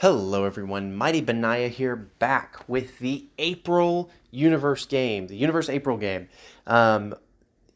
Hello everyone, Mighty Benaya here, back with the April Universe game, the Universe April game.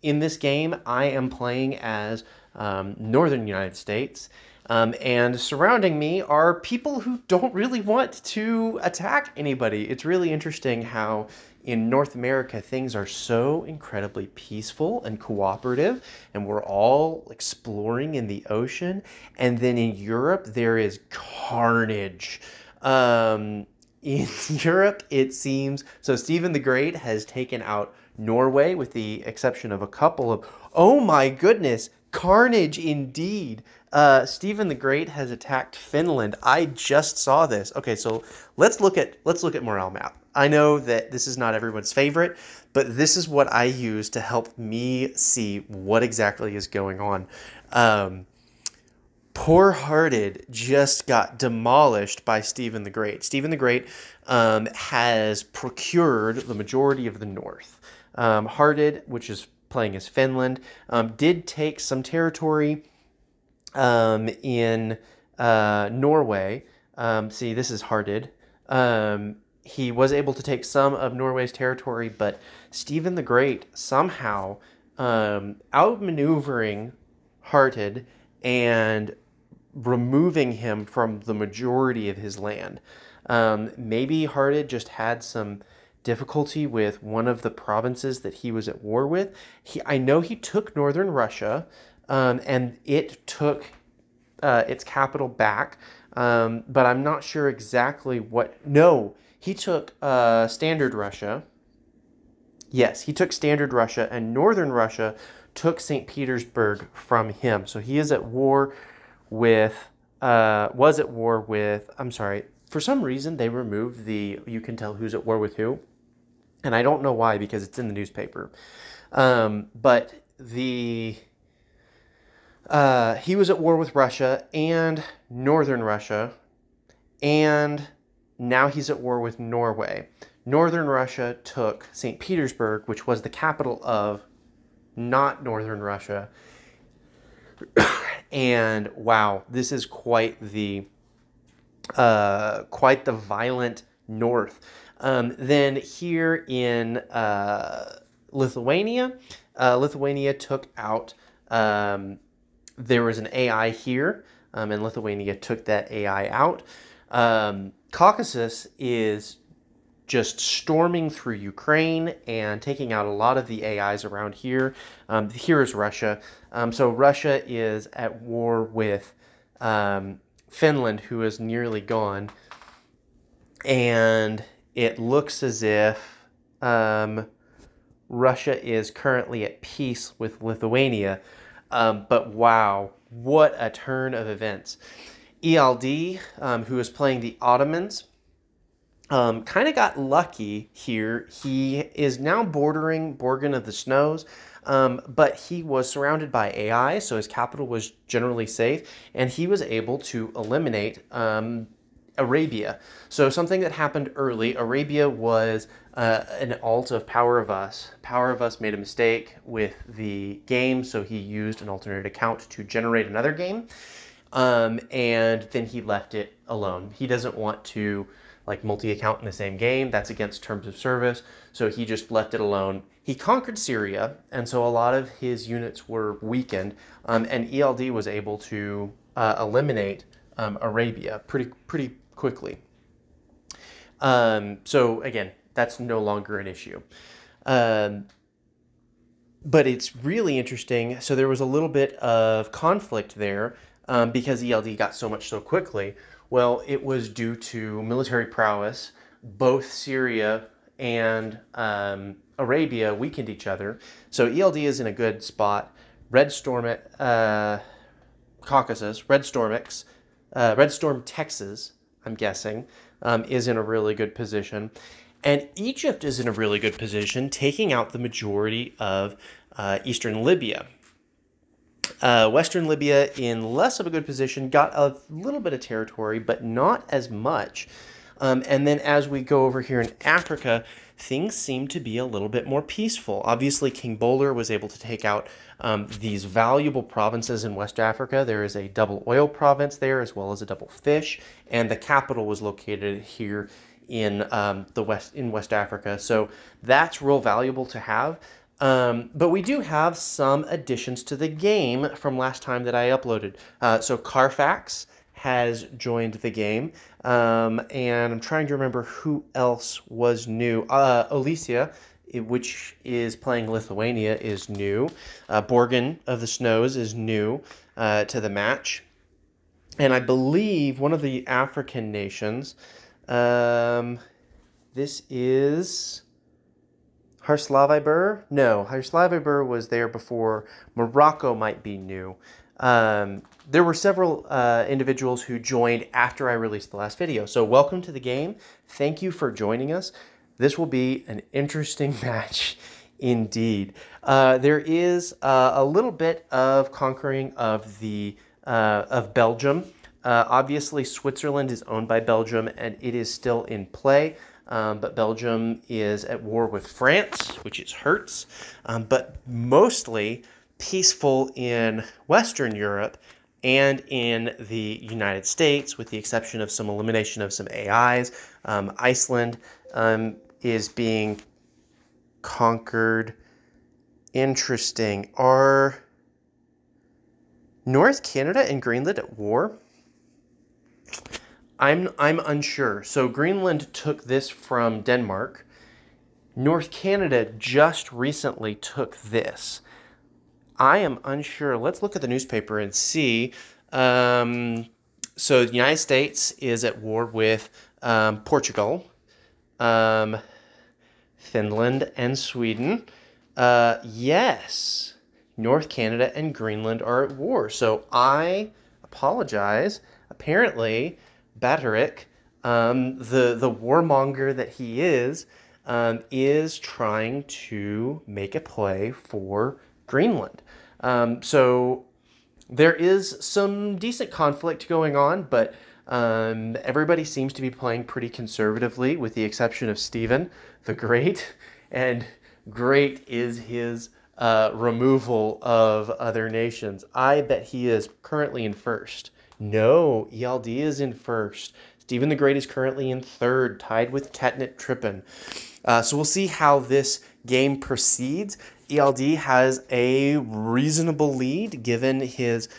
In this game, I am playing as Northern United States, and surrounding me are people who don't really want to attack anybody. It's really interesting how in North America things are so incredibly peaceful and cooperative, and we're all exploring in the ocean. And then in Europe, there is carnage. In Europe, it seems, so Stephen the Great has taken out Norway with the exception of a couple of, oh my goodness, carnage indeed. Stephen the Great has attacked Finland. I just saw this. Okay, so let's look at morale map. I know that this is not everyone's favorite, but this is what I use to help me see what exactly is going on. Poor Hearted just got demolished by Stephen the Great. Stephen the Great has procured the majority of the north. Hearted, which is playing as Finland, did take some territory in Norway. See, this is Hearted. He was able to take some of Norway's territory, but Stephen the Great somehow outmaneuvering Hearted and removing him from the majority of his land. Maybe Hearted just had some difficulty with one of the provinces that he was at war with. I know he took northern Russia, and it took its capital back, but I'm not sure exactly what. No, he took Standard Russia. Yes, he took Standard Russia, and northern Russia took St. Petersburg from him. So he is at war with, was at war with, I'm sorry, for some reason they removed the, you can tell who's at war with who. And I don't know why, because it's in the newspaper. But he was at war with Russia and northern Russia, and now he's at war with Norway. Northern Russia took St. Petersburg, which was the capital of not northern Russia. And wow, this is quite the violent north. Then here in Lithuania, Lithuania took out, there was an AI here, and Lithuania took that AI out. Caucasus is just storming through Ukraine and taking out a lot of the AIs around here. Here is Russia. So Russia is at war with Finland, who is nearly gone. And it looks as if Russia is currently at peace with Lithuania. But wow, what a turn of events. ELD, who is playing the Ottomans, kind of got lucky here. He is now bordering Borgen of the Snows, but he was surrounded by AI, so his capital was generally safe, and he was able to eliminate Arabia. So something that happened early, Arabia was an alt of Power of Us. Power of Us made a mistake with the game, so he used an alternate account to generate another game, and then he left it alone. He doesn't want to like multi-account in the same game. That's against terms of service, so he just left it alone. He conquered Syria, and so a lot of his units were weakened, and ELD was able to eliminate Arabia pretty quickly. So again, that's no longer an issue. But it's really interesting. So there was a little bit of conflict there because ELD got so much so quickly. Well, it was due to military prowess. Both Syria and Arabia weakened each other. So ELD is in a good spot. Red Storm Caucasus, Red Storm Texas, I'm guessing, is in a really good position. And Egypt is in a really good position, taking out the majority of eastern Libya. Western Libya in less of a good position, got a little bit of territory, but not as much. And then as we go over here in Africa, things seem to be a little bit more peaceful. Obviously, King Bowler was able to take out these valuable provinces in West Africa. There is a double oil province there, as well as a double fish, and the capital was located here in West Africa. So that's real valuable to have. But we do have some additions to the game from last time that I uploaded. So Carfax has joined the game, and I'm trying to remember who else was new. Alicia, which is playing Lithuania, is new. Borgen of the Snows is new to the match. And I believe one of the African nations, this is Harslavibur? No, Harslavibur was there before. Morocco might be new. There were several individuals who joined after I released the last video. So welcome to the game. Thank you for joining us. This will be an interesting match indeed. There is a little bit of conquering of Belgium. Obviously, Switzerland is owned by Belgium, and it is still in play. But Belgium is at war with France, which hurts. But mostly peaceful in Western Europe and in the United States, with the exception of some elimination of some AIs. Iceland is being conquered. Interesting. Are North Canada and Greenland at war? I'm unsure. So Greenland took this from Denmark. North Canada just recently took this. I am unsure. Let's look at the newspaper and see. So the United States is at war with Portugal, Finland, and Sweden. Yes, North Canada and Greenland are at war. So I apologize. Apparently, Batterick, the warmonger that he is trying to make a play for Greenland. So there is some decent conflict going on, but everybody seems to be playing pretty conservatively, with the exception of Stephen the Great, and great is his removal of other nations. I bet he is currently in first. No, ELD is in first. Stephen the Great is currently in third, tied with Tetnit Trippin. So we'll see how this game proceeds. ELD has a reasonable lead given his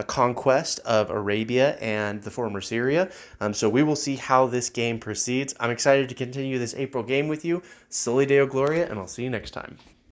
conquest of Arabia and the former Syria. So we will see how this game proceeds. I'm excited to continue this April game with you. Soli Deo Gloria, and I'll see you next time.